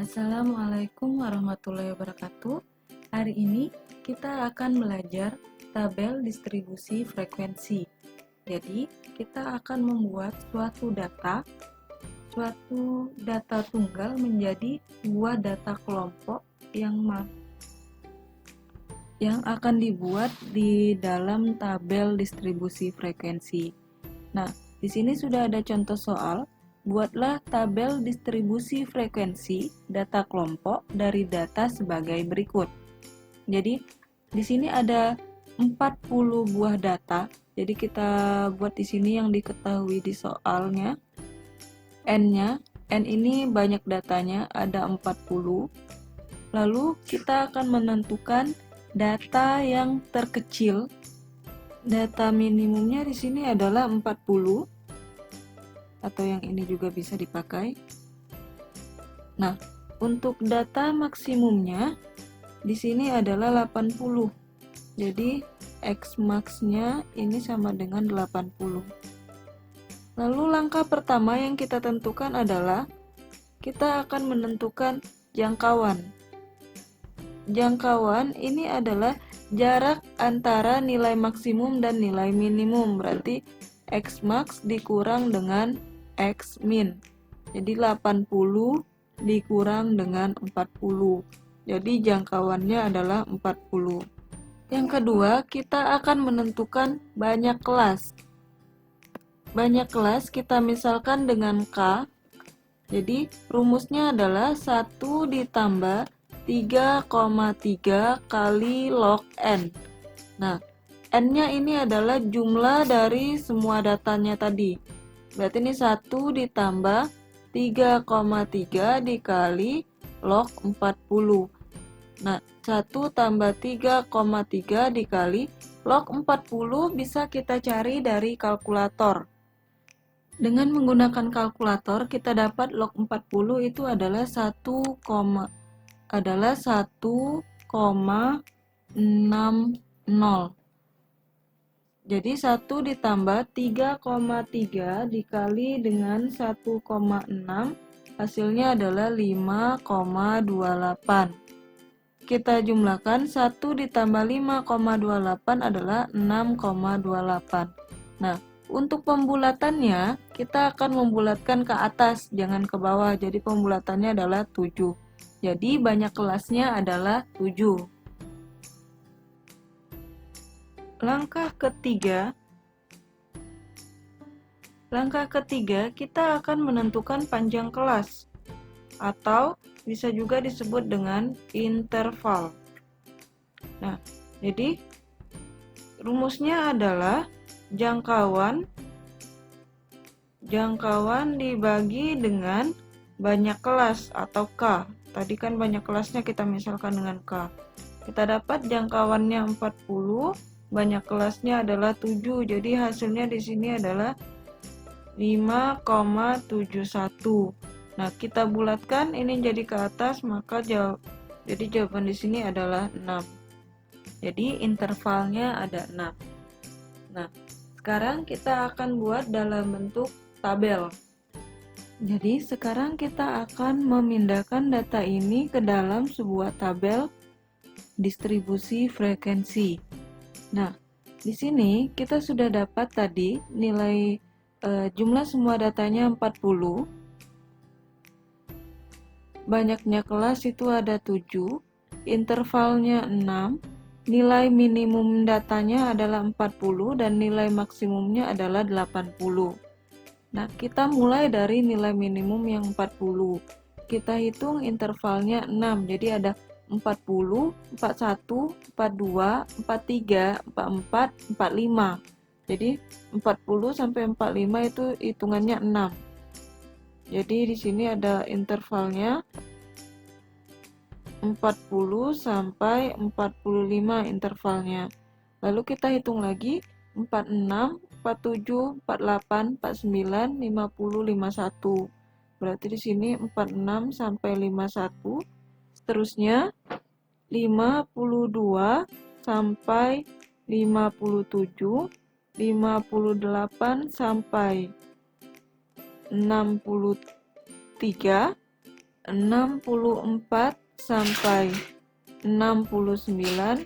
Assalamualaikum warahmatullahi wabarakatuh. Hari ini kita akan belajar tabel distribusi frekuensi. Jadi, kita akan membuat suatu data tunggal menjadi dua data kelompok yang akan dibuat di dalam tabel distribusi frekuensi. Nah, di sini sudah ada contoh soal. Buatlah tabel distribusi frekuensi data kelompok dari data sebagai berikut. Jadi, di sini ada 40 buah data. Jadi kita buat di sini yang diketahui di soalnya. N-nya, N ini banyak datanya, ada 40. Lalu kita akan menentukan data yang terkecil. Data minimumnya di sini adalah 40. Atau yang ini juga bisa dipakai. Nah, untuk data maksimumnya di sini adalah 80. Jadi X max-nya ini sama dengan 80. Lalu langkah pertama yang kita tentukan adalah kita akan menentukan jangkauan. Jangkauan ini adalah jarak antara nilai maksimum dan nilai minimum, berarti X max dikurang dengan X min. Jadi 80 dikurang dengan 40. Jadi jangkauannya adalah 40. Yang kedua, kita akan menentukan banyak kelas. Banyak kelas kita misalkan dengan K. Jadi rumusnya adalah 1 ditambah 3,3 kali log N. Nah, N-nya ini adalah jumlah dari semua datanya tadi. Berarti ini 1 ditambah 3,3 dikali log 40. Nah, 1 tambah 3,3 dikali log 40 bisa kita cari dari kalkulator. Dengan menggunakan kalkulator, kita dapat log 40 itu adalah 1,60. Jadi 1 ditambah 3,3 dikali dengan 1,6 hasilnya adalah 5,28. Kita jumlahkan 1 ditambah 5,28 adalah 6,28. Nah, untuk pembulatannya kita akan membulatkan ke atas, jangan ke bawah. Jadi pembulatannya adalah 7. Jadi banyak kelasnya adalah 7. Langkah ketiga kita akan menentukan panjang kelas atau bisa juga disebut dengan interval. Nah, jadi rumusnya adalah jangkauan dibagi dengan banyak kelas atau K. Tadi kan banyak kelasnya kita misalkan dengan K. Kita dapat jangkauannya 40, banyak kelasnya adalah 7. Jadi hasilnya di sini adalah 5,71. Nah, kita bulatkan ini jadi ke atas, maka jawaban di sini adalah 6. Jadi intervalnya ada 6. Nah, sekarang kita akan buat dalam bentuk tabel. Jadi sekarang kita akan memindahkan data ini ke dalam sebuah tabel distribusi frekuensi. Nah, di sini kita sudah dapat tadi nilai jumlah semua datanya 40. Banyaknya kelas itu ada 7, intervalnya 6, nilai minimum datanya adalah 40 dan nilai maksimumnya adalah 80. Nah, kita mulai dari nilai minimum yang 40. Kita hitung intervalnya 6, jadi ada 40, 41, 42, 43, 44, 45. Jadi 40 sampai 45 itu hitungannya 6. Jadi di sini ada intervalnya 40 sampai 45 intervalnya. Lalu kita hitung lagi 46, 47, 48, 49, 50, 51. Berarti di sini 46 sampai 51. Seterusnya 52 sampai 57, 58 sampai 63, 64 sampai 69,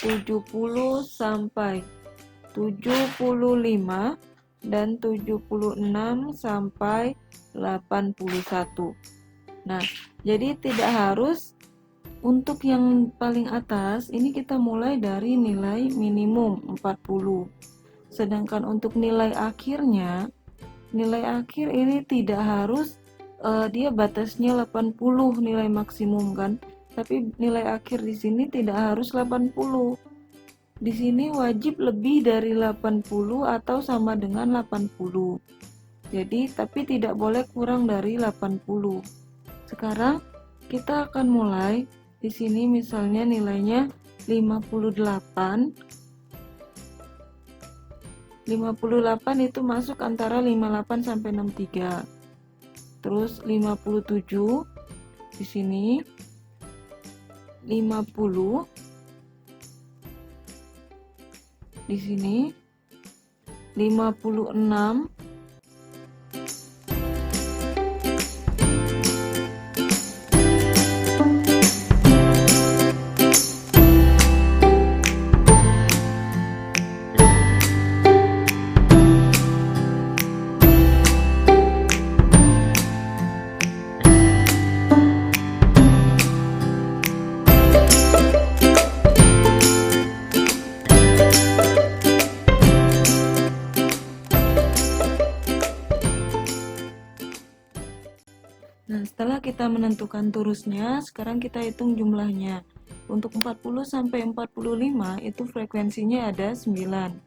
70 sampai 75, dan 76 sampai 81. Nah, jadi tidak harus untuk yang paling atas ini kita mulai dari nilai minimum 40. Sedangkan untuk nilai akhirnya, nilai akhir ini tidak harus dia batasnya 80 nilai maksimum kan. Tapi nilai akhir di sini tidak harus 80. Di sini wajib lebih dari 80 atau sama dengan 80. Jadi, tapi tidak boleh kurang dari 80. Sekarang kita akan mulai. Di sini misalnya nilainya 58. 58 itu masuk antara 58 sampai 63. Terus 57 di sini 50 di sini 56. Nah, setelah kita menentukan torusnya, sekarang kita hitung jumlahnya. Untuk 40 sampai 45 itu frekuensinya ada 9.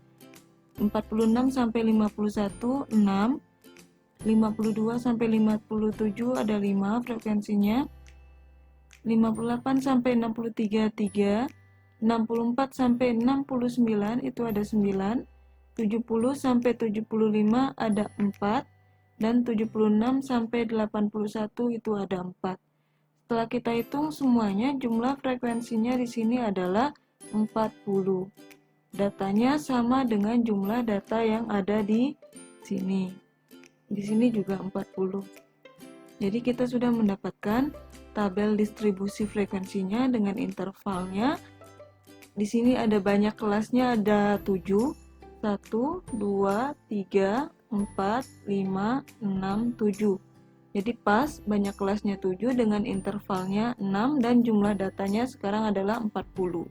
46 sampai 51 6. 52 sampai 57 ada 5 frekuensinya. 58 sampai 63 3. 64 sampai 69 itu ada 9. 70 sampai 75 ada 4. Dan 76 sampai 81 itu ada 4. Setelah kita hitung semuanya, jumlah frekuensinya di sini adalah 40. Datanya sama dengan jumlah data yang ada di sini. Di sini juga 40. Jadi kita sudah mendapatkan tabel distribusi frekuensinya dengan intervalnya. Di sini ada banyak kelasnya, ada 7. 1, 2, 3, 4, 5, 6, 7. Jadi pas banyak kelasnya 7 dengan intervalnya 6 dan jumlah datanya sekarang adalah 40.